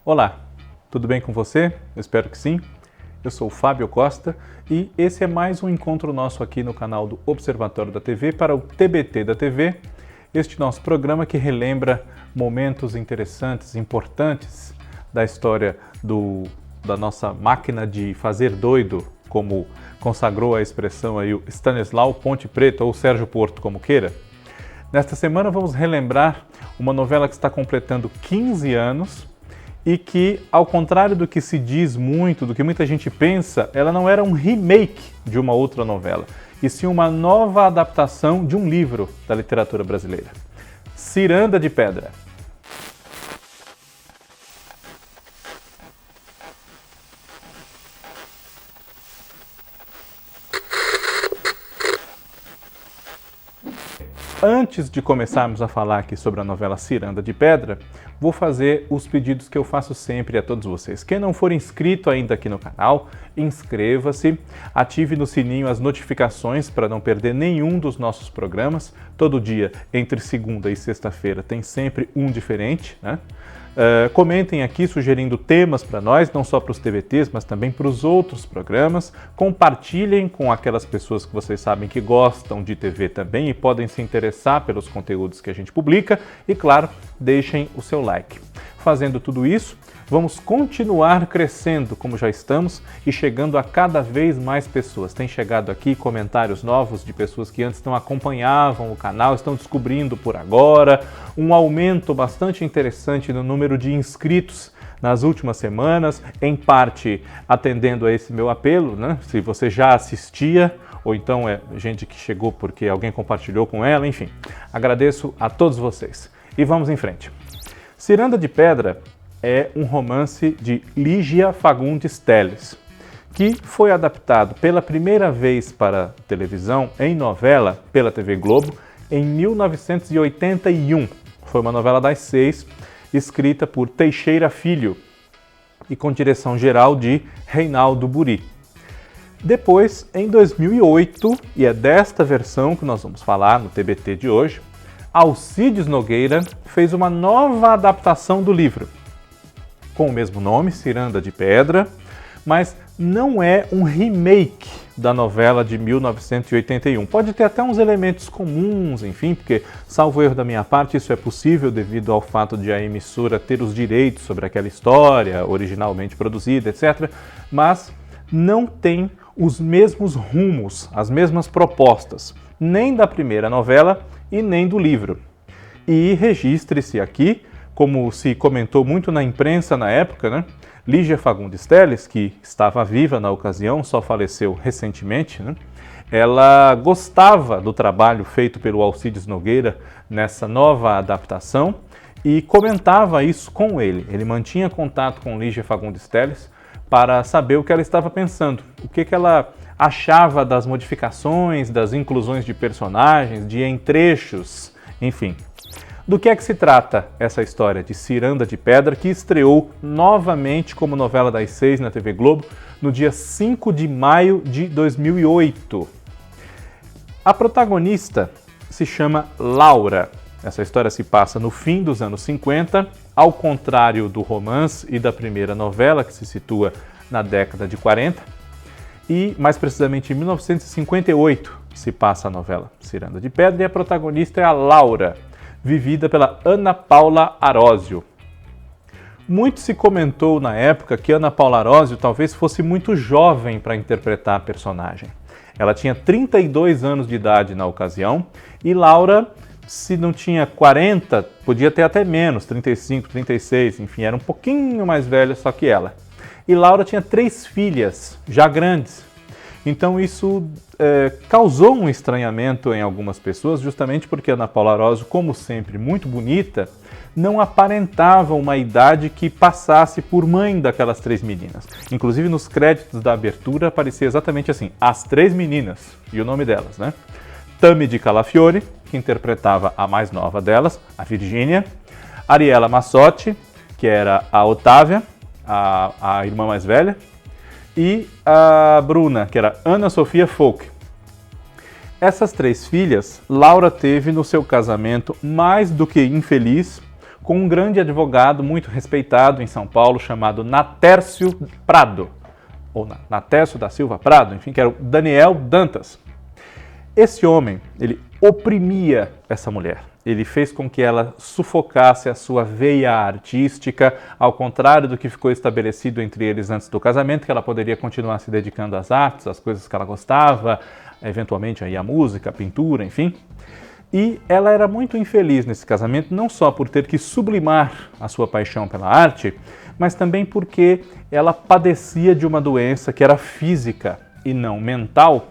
Olá, tudo bem com você? Eu espero que sim. Eu sou o Fábio Costa e esse é mais um encontro nosso aqui no canal do Observatório da TV para o TBT da TV, este nosso programa que relembra momentos interessantes, importantes da história da nossa máquina de fazer doido, como consagrou a expressão aí o Stanislau Ponte Preta ou Sérgio Porto, como queira. Nesta semana vamos relembrar uma novela que está completando 15 anos e que, ao contrário do que se diz muito, do que muita gente pensa, ela não era um remake de uma outra novela, e sim uma nova adaptação de um livro da literatura brasileira. Ciranda de Pedra. Antes de começarmos a falar aqui sobre a novela Ciranda de Pedra, vou fazer os pedidos que eu faço sempre a todos vocês. Quem não for inscrito ainda aqui no canal, inscreva-se, ative no sininho as notificações para não perder nenhum dos nossos programas. Todo dia, entre segunda e sexta-feira, tem sempre um diferente, né? Comentem aqui sugerindo temas para nós, não só para os TBTs, mas também para os outros programas. Compartilhem com aquelas pessoas que vocês sabem que gostam de TV também e podem se interessar pelos conteúdos que a gente publica. E, claro, deixem o seu like. Fazendo tudo isso, vamos continuar crescendo como já estamos e chegando a cada vez mais pessoas. Tem chegado aqui comentários novos de pessoas que antes não acompanhavam o canal, estão descobrindo por agora. Um aumento bastante interessante no número de inscritos nas últimas semanas, em parte atendendo a esse meu apelo, né? Se você já assistia, ou então é gente que chegou porque alguém compartilhou com ela, enfim. Agradeço a todos vocês. E vamos em frente. Ciranda de Pedra é um romance de Lígia Fagundes Telles, que foi adaptado pela primeira vez para televisão em novela pela TV Globo em 1981. Foi uma novela das 6, escrita por Teixeira Filho e com direção geral de Reinaldo Buri. Depois, em 2008, e é desta versão que nós vamos falar no TBT de hoje, Alcides Nogueira fez uma nova adaptação do livro, com o mesmo nome, Ciranda de Pedra, mas não é um remake da novela de 1981. Pode ter até uns elementos comuns, enfim, porque, salvo erro da minha parte, isso é possível devido ao fato de a emissora ter os direitos sobre aquela história originalmente produzida, etc., mas não tem os mesmos rumos, as mesmas propostas, nem da primeira novela e nem do livro. E registre-se aqui, como se comentou muito na imprensa na época, né? Lígia Fagundes Telles, que estava viva na ocasião, só faleceu recentemente, né? Ela gostava do trabalho feito pelo Alcides Nogueira nessa nova adaptação e comentava isso com ele. Ele mantinha contato com Lígia Fagundes Telles para saber o que ela estava pensando, o que ela achava das modificações, das inclusões de personagens, de entrechos, enfim. Do que é que se trata essa história de Ciranda de Pedra, que estreou novamente como novela das 6 na TV Globo no dia 5 de maio de 2008? A protagonista se chama Laura. Essa história se passa no fim dos anos 50, ao contrário do romance e da primeira novela, que se situa na década de 40, e mais precisamente em 1958 se passa a novela Ciranda de Pedra, e a protagonista é a Laura, vivida pela Ana Paula Arósio. Muito se comentou na época que Ana Paula Arósio talvez fosse muito jovem para interpretar a personagem. Ela tinha 32 anos de idade na ocasião, e Laura, se não tinha 40, podia ter até menos, 35, 36, enfim, era um pouquinho mais velha só que ela. E Laura tinha 3 filhas, já grandes. Então isso causou um estranhamento em algumas pessoas, justamente porque Ana Paula Arósio, como sempre muito bonita, não aparentava uma idade que passasse por mãe daquelas 3 meninas. Inclusive nos créditos da abertura aparecia exatamente assim, as 3 meninas, e o nome delas, né? Tami de Calafiore, que interpretava a mais nova delas, a Virgínia, Ariela Massotti, que era a Otávia, a irmã mais velha, e a Bruna, que era Ana Sofia Folk. Essas 3 filhas, Laura teve no seu casamento mais do que infeliz com um grande advogado muito respeitado em São Paulo chamado Natércio Prado, ou Natércio da Silva Prado, enfim, que era o Daniel Dantas. Esse homem, ele oprimia essa mulher. Ele fez com que ela sufocasse a sua veia artística, ao contrário do que ficou estabelecido entre eles antes do casamento, que ela poderia continuar se dedicando às artes, às coisas que ela gostava, eventualmente aí à música, à pintura, enfim. E ela era muito infeliz nesse casamento, não só por ter que sublimar a sua paixão pela arte, mas também porque ela padecia de uma doença que era física e não mental,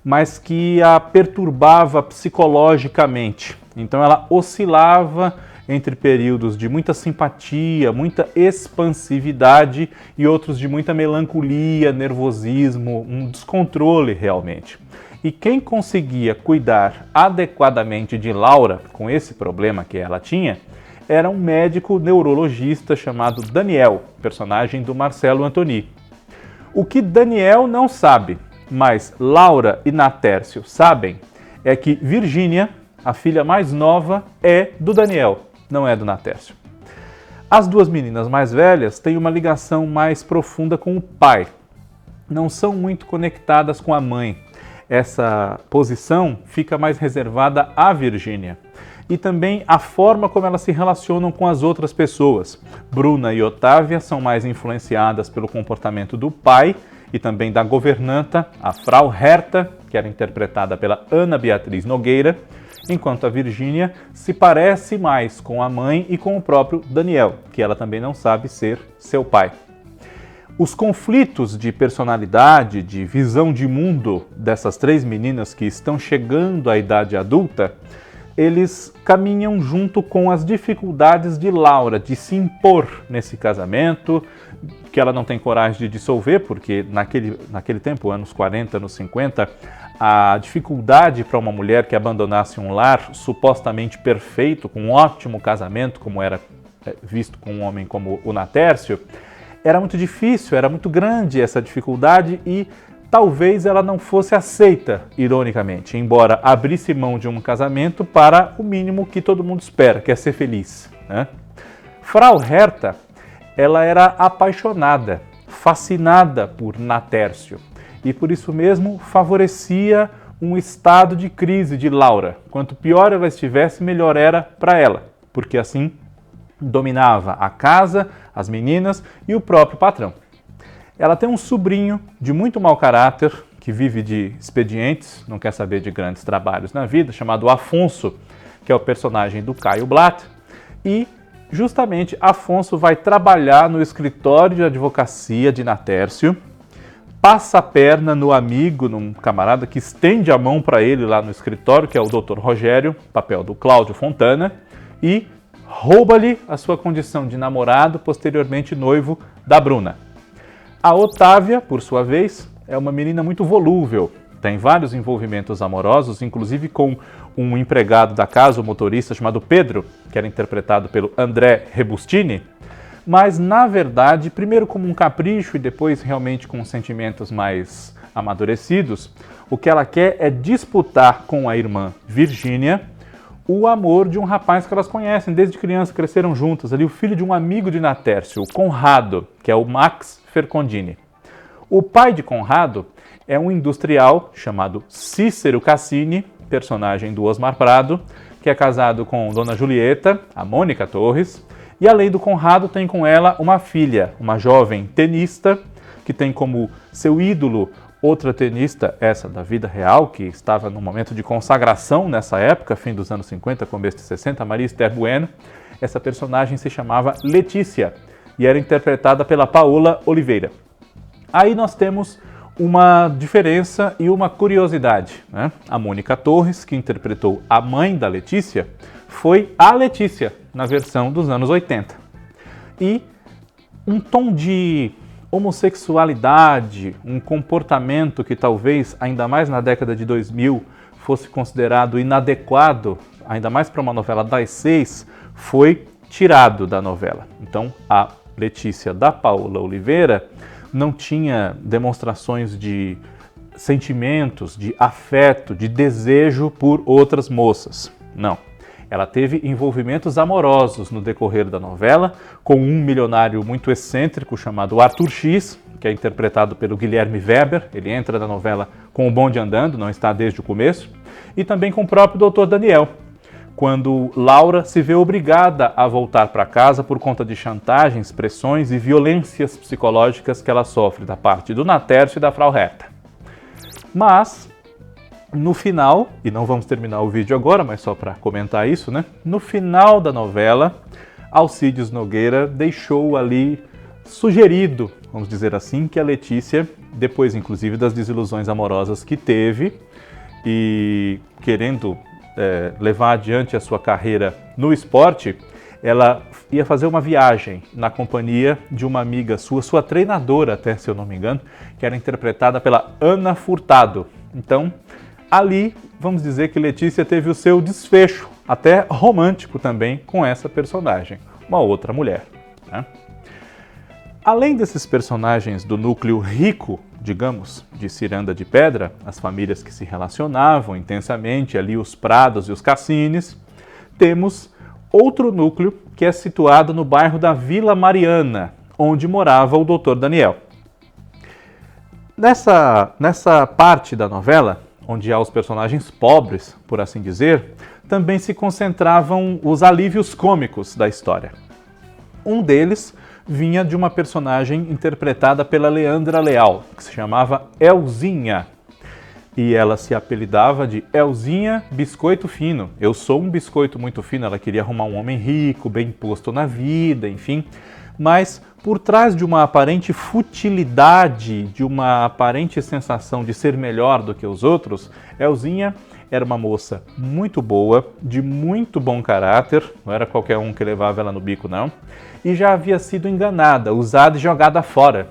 mas que a perturbava psicologicamente. Então ela oscilava entre períodos de muita simpatia, muita expansividade e outros de muita melancolia, nervosismo, um descontrole realmente. E quem conseguia cuidar adequadamente de Laura com esse problema que ela tinha, era um médico neurologista chamado Daniel, personagem do Marcelo Antoni. O que Daniel não sabe, mas Laura e Natércio sabem, é que Virgínia, a filha mais nova, é do Daniel, não é do Natércio. As duas meninas mais velhas têm uma ligação mais profunda com o pai. Não são muito conectadas com a mãe. Essa posição fica mais reservada à Virgínia. E também a forma como elas se relacionam com as outras pessoas. Bruna e Otávia são mais influenciadas pelo comportamento do pai e também da governanta, a Frau Herta, que era interpretada pela Ana Beatriz Nogueira, enquanto a Virgínia se parece mais com a mãe e com o próprio Daniel, que ela também não sabe ser seu pai. Os conflitos de personalidade, de visão de mundo dessas três meninas que estão chegando à idade adulta, eles caminham junto com as dificuldades de Laura de se impor nesse casamento, que ela não tem coragem de dissolver, porque naquele tempo, anos 40, anos 50, a dificuldade para uma mulher que abandonasse um lar supostamente perfeito, com um ótimo casamento, como era visto com um homem como o Natércio, era muito difícil, era muito grande essa dificuldade e talvez ela não fosse aceita, ironicamente, embora abrisse mão de um casamento para o mínimo que todo mundo espera, que é ser feliz, né? Frau Herta, ela era apaixonada, fascinada por Natércio e por isso mesmo favorecia um estado de crise de Laura. Quanto pior ela estivesse, melhor era para ela, porque assim dominava a casa, as meninas e o próprio patrão. Ela tem um sobrinho de muito mau caráter, que vive de expedientes, não quer saber de grandes trabalhos na vida, chamado Afonso, que é o personagem do Caio Blatt, e justamente Afonso vai trabalhar no escritório de advocacia de Natércio, passa a perna no amigo, num camarada que estende a mão para ele lá no escritório, que é o Dr. Rogério, papel do Cláudio Fontana, e rouba-lhe a sua condição de namorado, posteriormente noivo da Bruna. A Otávia, por sua vez, é uma menina muito volúvel, tem vários envolvimentos amorosos, inclusive com um empregado da casa, o motorista chamado Pedro, que era interpretado pelo André Rebustini, mas na verdade, primeiro como um capricho e depois realmente com sentimentos mais amadurecidos, o que ela quer é disputar com a irmã Virgínia o amor de um rapaz que elas conhecem, desde criança cresceram juntas, ali o filho de um amigo de Natércio, o Conrado, que é o Max Fercondini. O pai de Conrado é um industrial chamado Cícero Cassini, personagem do Osmar Prado, que é casado com Dona Julieta, a Mônica Torres, e além do Conrado tem com ela uma filha, uma jovem tenista, que tem como seu ídolo outra tenista, essa da vida real, que estava no momento de consagração nessa época, fim dos anos 50, começo de 60, Maria Esther Bueno. Essa personagem se chamava Letícia e era interpretada pela Paola Oliveira. Aí nós temos uma diferença e uma curiosidade, né? A Mônica Torres, que interpretou a mãe da Letícia, foi a Letícia na versão dos anos 80. E um tom de homossexualidade, um comportamento que talvez, ainda mais na década de 2000, fosse considerado inadequado, ainda mais para uma novela das 6, foi tirado da novela. Então, a Letícia da Paola Oliveira não tinha demonstrações de sentimentos, de afeto, de desejo por outras moças. Não. Ela teve envolvimentos amorosos no decorrer da novela com um milionário muito excêntrico chamado Arthur X, que é interpretado pelo Guilherme Weber. Ele entra na novela com o bonde andando, não está desde o começo. E também com o próprio Dr. Daniel, quando Laura se vê obrigada a voltar para casa por conta de chantagens, pressões e violências psicológicas que ela sofre da parte do Natércio e da Frau Herta. Mas no final, e não vamos terminar o vídeo agora, mas só para comentar isso, né? No final da novela, Alcides Nogueira deixou ali sugerido, vamos dizer assim, que a Letícia, depois inclusive das desilusões amorosas que teve e querendo levar adiante a sua carreira no esporte, ela ia fazer uma viagem na companhia de uma amiga sua treinadora até, se eu não me engano, que era interpretada pela Ana Furtado. Então, ali, vamos dizer que Letícia teve o seu desfecho, até romântico também, com essa personagem, uma outra mulher, né? Além desses personagens do núcleo rico, digamos, de Ciranda de Pedra, as famílias que se relacionavam intensamente, ali os Prados e os Cassines, temos outro núcleo que é situado no bairro da Vila Mariana, onde morava o Dr. Daniel. Nessa parte da novela, onde há os personagens pobres, por assim dizer, também se concentravam os alívios cômicos da história. Um deles vinha de uma personagem interpretada pela Leandra Leal, que se chamava Elzinha. E ela se apelidava de Elzinha Biscoito Fino. Eu sou um biscoito muito fino. Ela queria arrumar um homem rico, bem posto na vida, enfim. Mas por trás de uma aparente futilidade, de uma aparente sensação de ser melhor do que os outros, Elzinha era uma moça muito boa, de muito bom caráter, não era qualquer um que levava ela no bico, não, e já havia sido enganada, usada e jogada fora.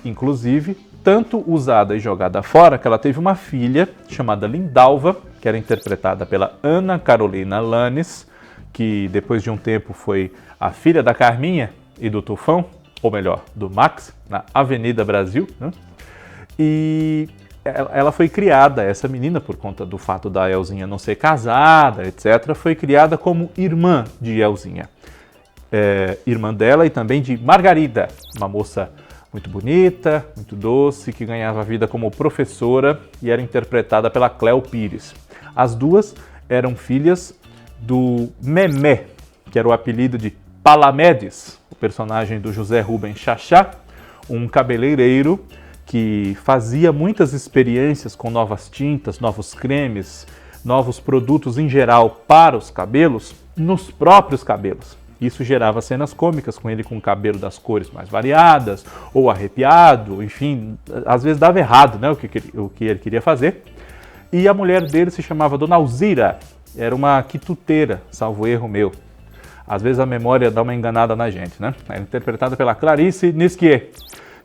Inclusive, tanto usada e jogada fora que ela teve uma filha chamada Lindalva, que era interpretada pela Ana Carolina Lanes, que depois de um tempo foi a filha da Carminha e do Tufão, ou melhor, do Max, na Avenida Brasil, né? E ela foi criada, essa menina, por conta do fato da Elzinha não ser casada, etc., foi criada como irmã de Elzinha. Irmã dela e também de Margarida, uma moça muito bonita, muito doce, que ganhava vida como professora e era interpretada pela Cléo Pires. As duas eram filhas do Memé, que era o apelido de Palamedes, o personagem do José Rubens Chachá, um cabeleireiro que fazia muitas experiências com novas tintas, novos cremes, novos produtos em geral para os cabelos, nos próprios cabelos. Isso gerava cenas cômicas com ele com o cabelo das cores mais variadas, ou arrepiado, enfim, às vezes dava errado, né, o que ele queria fazer. E a mulher dele se chamava Dona Alzira, era uma quituteira, salvo erro meu. Às vezes a memória dá uma enganada na gente, né? Era interpretada pela Clarice Nisquier,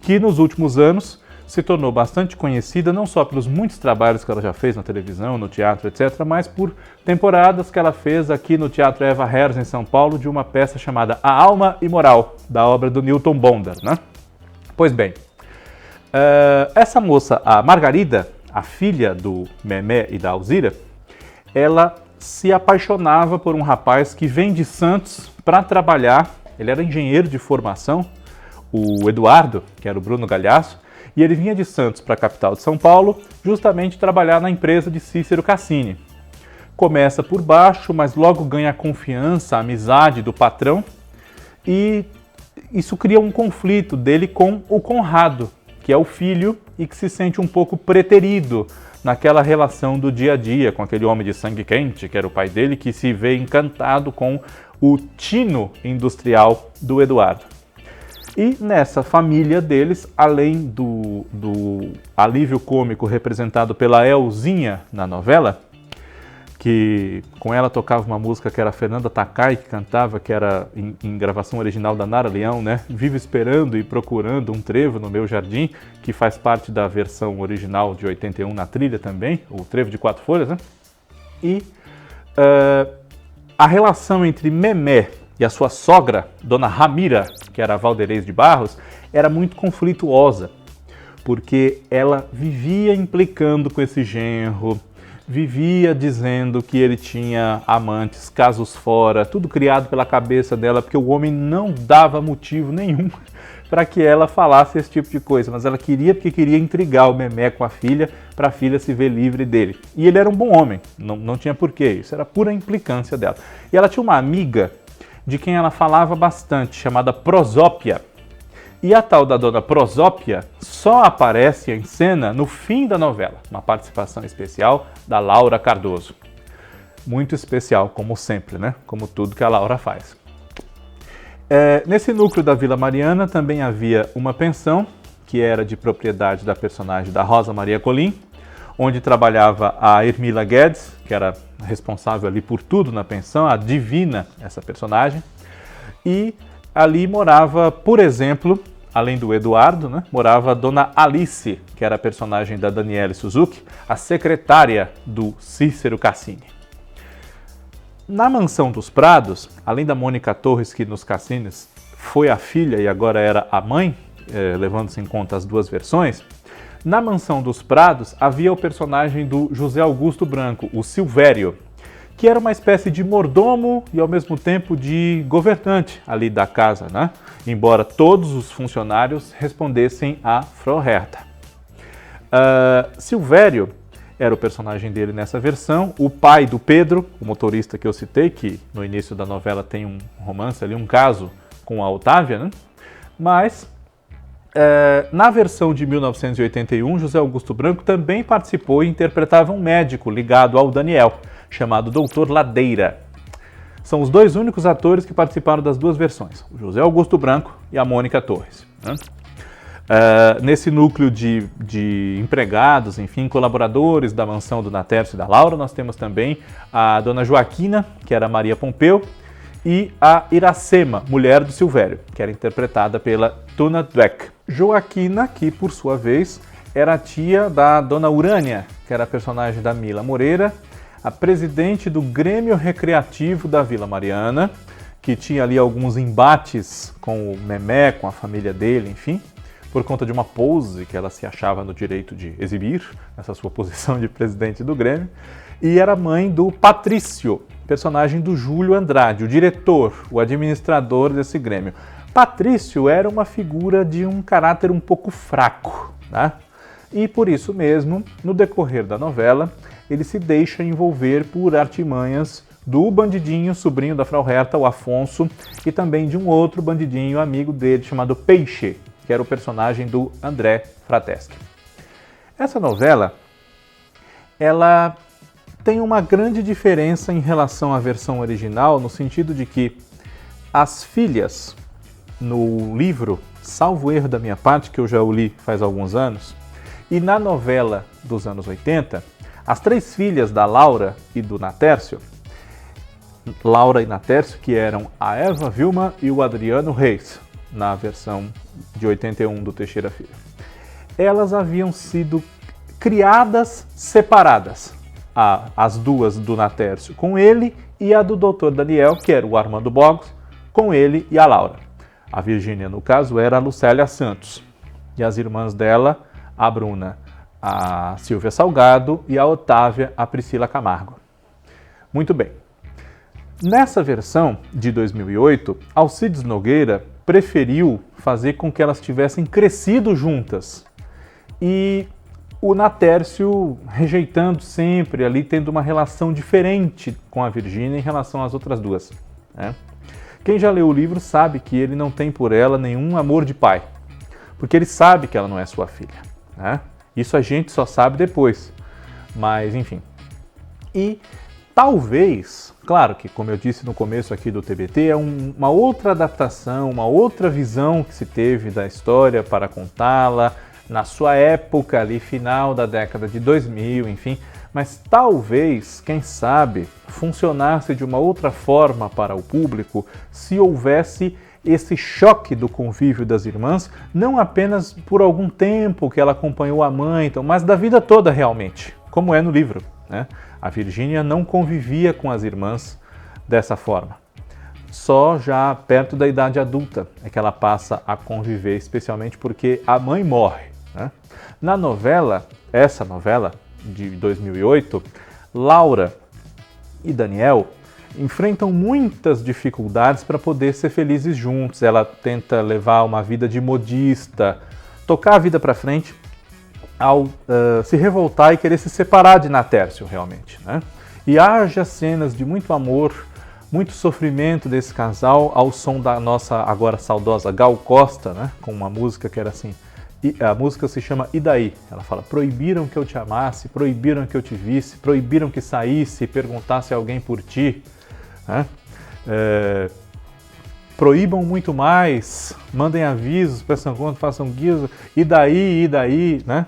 que nos últimos anos se tornou bastante conhecida não só pelos muitos trabalhos que ela já fez na televisão, no teatro, etc., mas por temporadas que ela fez aqui no Teatro Eva Herz, em São Paulo, de uma peça chamada A Alma Imoral, da obra do Newton Bonder, né? Pois bem, essa moça, a Margarida, a filha do Memé e da Alzira, ela se apaixonava por um rapaz que vem de Santos para trabalhar. Ele era engenheiro de formação, o Eduardo, que era o Bruno Galhaço, e ele vinha de Santos para a capital de São Paulo justamente trabalhar na empresa de Cícero Cassini. Começa por baixo, mas logo ganha a confiança, a amizade do patrão, e isso cria um conflito dele com o Conrado, que é o filho e que se sente um pouco preterido naquela relação do dia a dia com aquele homem de sangue quente, que era o pai dele, que se vê encantado com o tino industrial do Eduardo. E nessa família deles, além do alívio cômico representado pela Elzinha na novela, que com ela tocava uma música que era a Fernanda Takai, que cantava, que era em gravação original da Nara Leão, né? Vivo esperando e procurando um trevo no meu jardim, que faz parte da versão original de 81 na trilha também, o trevo de 4 folhas, né? E a relação entre Memé e a sua sogra, Dona Ramira, que era a Valderez de Barros, era muito conflituosa, porque ela vivia implicando com esse genro, vivia dizendo que ele tinha amantes, casos fora, tudo criado pela cabeça dela, porque o homem não dava motivo nenhum para que ela falasse esse tipo de coisa, mas ela queria porque queria intrigar o Memé com a filha, para a filha se ver livre dele. E ele era um bom homem, não tinha porquê, isso era pura implicância dela. E ela tinha uma amiga de quem ela falava bastante, chamada Prosópia. E a tal da dona Prosópia só aparece em cena no fim da novela, uma participação especial da Laura Cardoso. Muito especial, como sempre, né? Como tudo que a Laura faz. Nesse núcleo da Vila Mariana também havia uma pensão, que era de propriedade da personagem da Rosa Maria Colim, onde trabalhava a Ermila Guedes, que era responsável ali por tudo na pensão, a divina essa personagem. E ali morava, por exemplo, além do Eduardo, né, morava a Dona Alice, que era a personagem da Daniele Suzuki, a secretária do Cícero Cassini. Na Mansão dos Prados, além da Mônica Torres, que nos Cassines foi a filha e agora era a mãe, levando-se em conta as duas versões, na Mansão dos Prados havia o personagem do José Augusto Branco, o Silvério, que era uma espécie de mordomo e ao mesmo tempo de governante ali da casa, né? Embora todos os funcionários respondessem a Frau Hertha. Silvério era o personagem dele nessa versão, o pai do Pedro, o motorista que eu citei, que no início da novela tem um romance ali, um caso com a Otávia, né? Mas na versão de 1981, José Augusto Branco também participou e interpretava um médico ligado ao Daniel, chamado Doutor Ladeira. São os dois únicos atores que participaram das duas versões, o José Augusto Branco e a Mônica Torres, né? Nesse núcleo de empregados, enfim, colaboradores da mansão do Natércio e da Laura, nós temos também a Dona Joaquina, que era Maria Pompeu, e a Iracema, mulher do Silvério, que era interpretada pela Tuna Dweck. Joaquina, que por sua vez era a tia da Dona Urânia, que era a personagem da Mila Moreira, a presidente do Grêmio Recreativo da Vila Mariana, que tinha ali alguns embates com o Memé, com a família dele, enfim, por conta de uma pose que ela se achava no direito de exibir, nessa sua posição de presidente do Grêmio, e era mãe do Patrício, personagem do Júlio Andrade, o diretor, o administrador desse Grêmio. Patrício era uma figura de um caráter um pouco fraco, né? E por isso mesmo, no decorrer da novela, ele se deixa envolver por artimanhas do bandidinho, sobrinho da Frau Hertha, o Afonso, e também de um outro bandidinho amigo dele chamado Peixe, que era o personagem do André Frateschi. Essa novela, ela tem uma grande diferença em relação à versão original, no sentido de que as filhas, no livro, salvo erro da minha parte, que eu já o li faz alguns anos, e na novela dos anos 80, as três filhas da Laura e do Natércio, Laura e Natércio, que eram a Eva Vilma e o Adriano Reis, na versão de 81 do Teixeira Filho. Elas haviam sido criadas separadas, as duas do Natércio com ele e a do Dr. Daniel, que era o Armando Bogos, com ele e a Laura. A Virgínia, no caso, era a Lucélia Santos. E as irmãs dela, a Bruna, a Silvia Salgado e a Otávia, a Priscila Camargo. Muito bem. Nessa versão de 2008, Alcides Nogueira preferiu fazer com que elas tivessem crescido juntas. E o Natércio rejeitando sempre ali, tendo uma relação diferente com a Virgínia em relação às outras duas, né? Quem já leu o livro sabe que ele não tem por ela nenhum amor de pai, porque ele sabe que ela não é sua filha, né? Isso a gente só sabe depois, mas enfim. E talvez, claro que como eu disse no começo aqui do TBT, é uma outra adaptação, uma outra visão que se teve da história para contá-la, na sua época ali, final da década de 2000, enfim, mas talvez, quem sabe, funcionasse de uma outra forma para o público se houvesse esse choque do convívio das irmãs, não apenas por algum tempo que ela acompanhou a mãe, então, mas da vida toda realmente, como é no livro, né? A Virgínia não convivia com as irmãs dessa forma. Só já perto da idade adulta é que ela passa a conviver, especialmente porque a mãe morre, né? Na novela, essa novela de 2008, Laura e Daniel enfrentam muitas dificuldades para poder ser felizes juntos. Ela tenta levar uma vida de modista, tocar a vida para frente, ao se revoltar e querer se separar de Natércio, realmente, né? E haja cenas de muito amor, muito sofrimento desse casal ao som da nossa agora saudosa Gal Costa, né? Com uma música que era assim, a música se chama E Daí? Ela fala: proibiram que eu te amasse, proibiram que eu te visse, proibiram que saísse e perguntasse a alguém por ti, né? Proíbam muito mais, mandem avisos, peçam conta, façam guisa, e daí, né?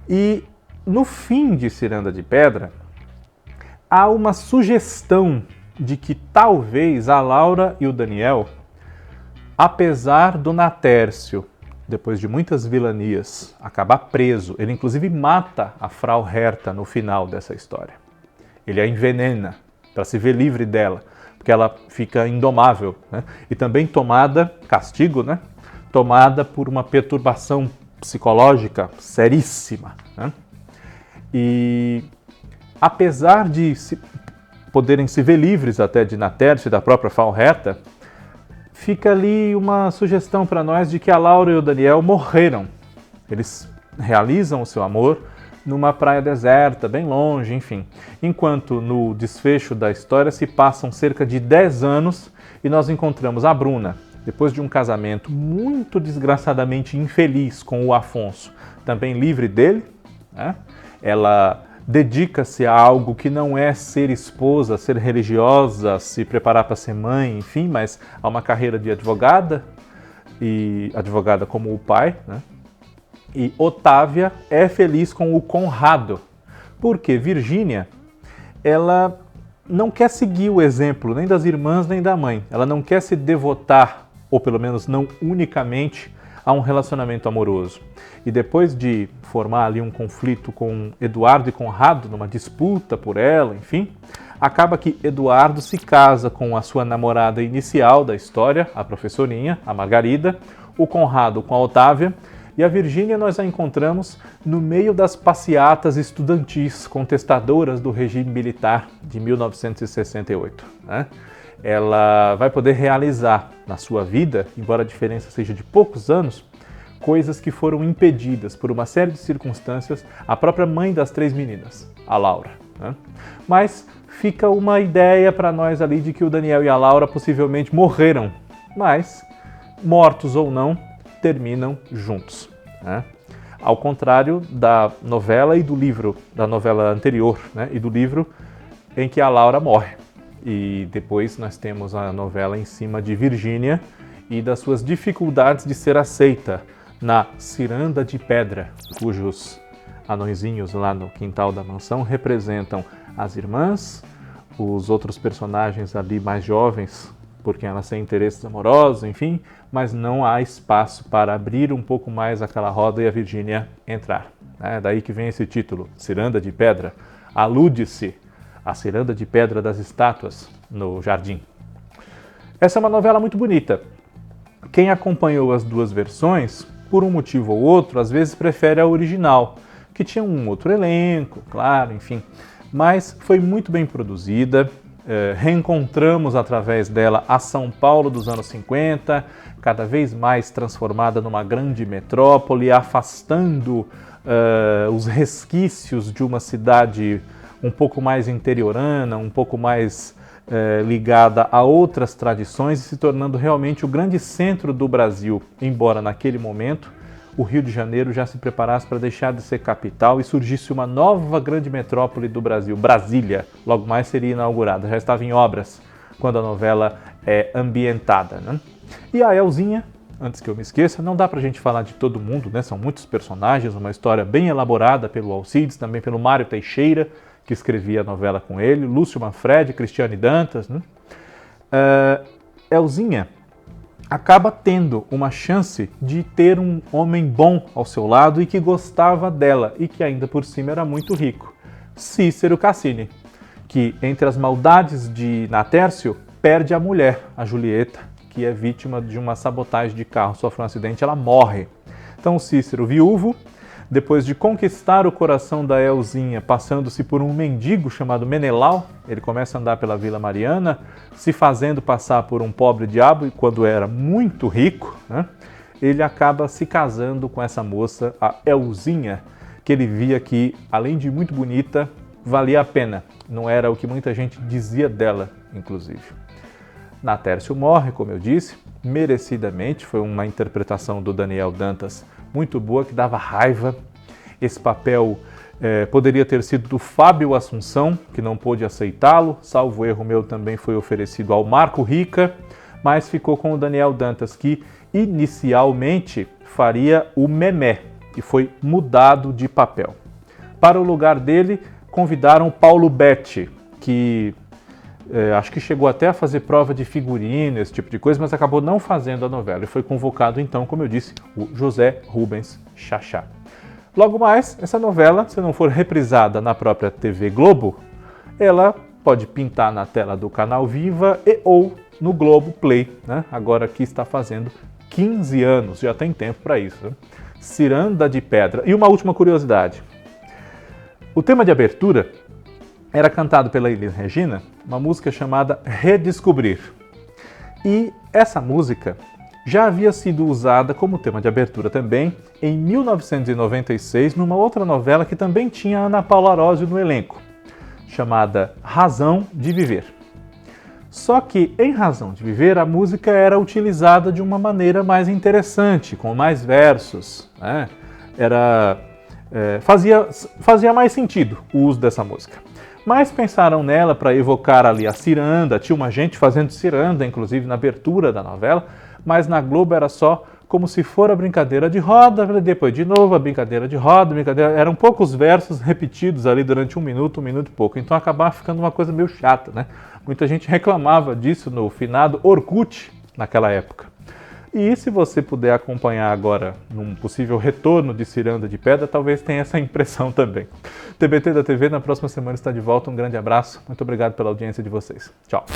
E no fim de Ciranda de Pedra, há uma sugestão de que talvez a Laura e o Daniel, apesar do Natércio, depois de muitas vilanias, acabar preso, ele inclusive mata a Frau Herta no final dessa história. Ele a envenena para se ver livre dela, porque ela fica indomável, né? E também tomada, castigo, né? Tomada por uma perturbação psicológica seríssima, né? E apesar de poderem se ver livres até de Natércio e da própria Frau Herta, fica ali uma sugestão para nós de que a Laura e o Daniel morreram. Eles realizam o seu amor numa praia deserta, bem longe, enfim. Enquanto no desfecho da história se passam cerca de 10 anos e nós encontramos a Bruna, depois de um casamento muito desgraçadamente infeliz com o Afonso, também livre dele, né? Ela dedica-se a algo que não é ser esposa, ser religiosa, se preparar para ser mãe, enfim, mas a uma carreira de advogada, e advogada como o pai, né? E Otávia é feliz com o Conrado, porque Virgínia, ela não quer seguir o exemplo nem das irmãs nem da mãe, ela não quer se devotar, ou pelo menos não unicamente, a um relacionamento amoroso. E depois de formar ali um conflito com Eduardo e Conrado, numa disputa por ela, enfim, acaba que Eduardo se casa com a sua namorada inicial da história, a professorinha, a Margarida, o Conrado com a Otávia, e a Virgínia nós a encontramos no meio das passeatas estudantis contestadoras do regime militar de 1968, né? Ela vai poder realizar na sua vida, embora a diferença seja de poucos anos, coisas que foram impedidas por uma série de circunstâncias, a própria mãe das 3 meninas, a Laura, né? Mas fica uma ideia para nós ali de que o Daniel e a Laura possivelmente morreram, mas, mortos ou não, terminam juntos, né? Ao contrário da novela e do livro, da novela anterior, né? E do livro em que a Laura morre. E depois nós temos a novela em cima de Virgínia e das suas dificuldades de ser aceita na Ciranda de Pedra, cujos anõezinhos lá no quintal da mansão representam as irmãs, os outros personagens ali mais jovens, por quem elas têm interesses amorosos, enfim, mas não há espaço para abrir um pouco mais aquela roda e a Virgínia entrar. É daí que vem esse título, Ciranda de Pedra, alude-se a Ciranda de Pedra das Estátuas no Jardim. Essa é uma novela muito bonita. Quem acompanhou as duas versões, por um motivo ou outro, às vezes prefere a original, que tinha um outro elenco, claro, enfim, mas foi muito bem produzida. Reencontramos através dela a São Paulo dos anos 50, cada vez mais transformada numa grande metrópole, afastando os resquícios de uma cidade um pouco mais interiorana, um pouco mais ligada a outras tradições e se tornando realmente o grande centro do Brasil, embora naquele momento o Rio de Janeiro já se preparasse para deixar de ser capital e surgisse uma nova grande metrópole do Brasil, Brasília, logo mais seria inaugurada, já estava em obras quando a novela é ambientada, né? E a Elzinha, antes que eu me esqueça, não dá pra gente falar de todo mundo, né? São muitos personagens, uma história bem elaborada pelo Alcides, também pelo Mário Teixeira, que escrevia a novela com ele, Lúcio Manfredi, Cristiane Dantas, né? Elzinha acaba tendo uma chance de ter um homem bom ao seu lado e que gostava dela e que ainda por cima era muito rico, Cícero Cassini, que entre as maldades de Natércio perde a mulher, a Julieta, que é vítima de uma sabotagem de carro, sofre um acidente, ela morre. Então Cícero, viúvo, depois de conquistar o coração da Elzinha, passando-se por um mendigo chamado Menelau, ele começa a andar pela Vila Mariana, se fazendo passar por um pobre diabo, e quando era muito rico, né, ele acaba se casando com essa moça, a Elzinha, que ele via que, além de muito bonita, valia a pena. Não era o que muita gente dizia dela, inclusive. Natércio morre, como eu disse, merecidamente. Foi uma interpretação do Daniel Dantas muito boa, que dava raiva. Esse papel poderia ter sido do Fábio Assunção, que não pôde aceitá-lo. Salvo erro meu, também foi oferecido ao Marco Rica, mas ficou com o Daniel Dantas, que inicialmente faria o Memé, e foi mudado de papel. Para o lugar dele, convidaram Paulo Betti, que acho que chegou até a fazer prova de figurino, esse tipo de coisa, mas acabou não fazendo a novela. E foi convocado, então, como eu disse, o José Rubens Chachá. Logo mais, essa novela, se não for reprisada na própria TV Globo, ela pode pintar na tela do canal Viva ou no Globo Play, né? Agora que está fazendo 15 anos, já tem tempo para isso, né? Ciranda de Pedra. E uma última curiosidade. O tema de abertura era cantado pela Elis Regina, uma música chamada Redescobrir. E essa música já havia sido usada como tema de abertura também em 1996, numa outra novela que também tinha Ana Paula Arósio no elenco, chamada Razão de Viver. Só que em Razão de Viver a música era utilizada de uma maneira mais interessante, com mais versos, né? Fazia mais sentido o uso dessa música. Mas pensaram nela para evocar ali a ciranda, tinha uma gente fazendo ciranda, inclusive na abertura da novela, mas na Globo era só como se for a brincadeira de roda, depois de novo a brincadeira de roda, eram poucos versos repetidos ali durante um minuto e pouco, então acabava ficando uma coisa meio chata, né? Muita gente reclamava disso no finado Orkut naquela época. E se você puder acompanhar agora num possível retorno de Ciranda de Pedra, talvez tenha essa impressão também. TBT da TV na próxima semana está de volta. Um grande abraço. Muito obrigado pela audiência de vocês. Tchau.